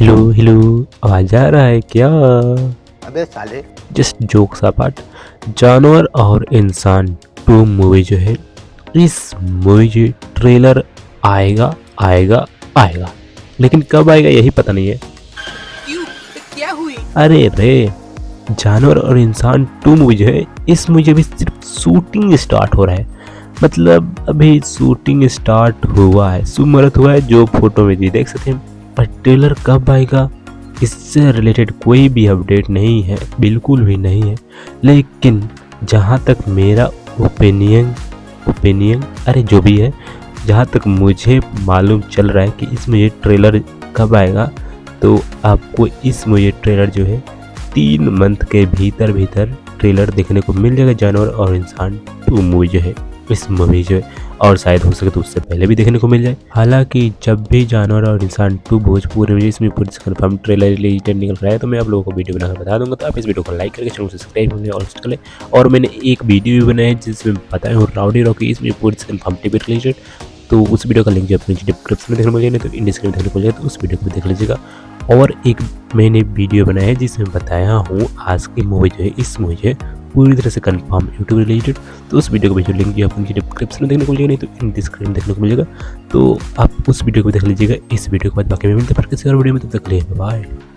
Hello hello, आवाज आ रहा है क्या? अबे साले। जस्ट जोक्स अपार्ट, जानवर और इंसान 2 मूवी जो है, इस मूवी जो ट्रेलर आएगा आएगा आएगा, लेकिन कब आएगा यही पता नहीं है। क्यों? तो क्या हुई? अरे रे, जानवर और इंसान 2 मूवी जो है, इस मूवी अभी सिर्फ शूटिंग स्टार्ट हो रहा है। मतलब अभी शूटिंग स्टार्ट हुआ है, सुमुहूर्त हुआ है, जो फोटो में जी देख सकते हैं। पर ट्रेलर कब आएगा इससे रिलेटेड कोई भी अपडेट नहीं है, बिल्कुल भी नहीं है। लेकिन जहाँ तक मेरा ओपिनियन अरे जो भी है, जहाँ तक मुझे मालूम चल रहा है कि इसमें ये ट्रेलर कब आएगा, तो आपको इसमें ये ट्रेलर जो है 3 मंथ के भीतर ट्रेलर देखने को मिल जाएगा। जानवर और इंसान 2 मूवी जो है, इस मूवी जो है, और शायद हो सके तो उससे पहले भी देखने को मिल जाए। हालांकि जब भी जानवर और इंसान 2 भोजपुरी में इसमें पूरी कंफर्म ट्रेलर रिलीज डेट निकल रहा है, तो मैं आप लोगों को वीडियो बनाकर बता दूंगा। तो आप इस वीडियो को लाइक करके चैनल को सब्सक्राइब कर लें। और मैंने एक वीडियो भी बनाया है जिसमें बताया हूँ राउडी रॉकी इसमें पूरी कंफर्म टीवी रिलीज, तो उस वीडियो का लिंक जो अपने डिस्क्रिप्शन में देखने को मिल जाए, तो इन डिस्क्रिप्शन में देखने को मिल जाए, तो उस वीडियो को भी देख लीजिएगा। और एक मैंने वीडियो बनाया है जिसमें बताया हूँ आज की मूवी जो है, इस मूवी जो है पूरी तरह से कंफर्म यूट्यूब रिलेटेड, तो उस वीडियो को भी जो लिंक जो अपनी डिस्क्रिप्शन में देखने को मिलेगा, नहीं तो इन डिस्क्रिप्शन में देखने को मिलेगा। तो आप उस वीडियो को देख लीजिएगा। इस वीडियो के बाद बाकी में मिलते हैं फिर किसी और वीडियो में, तब तक के लिए बाय।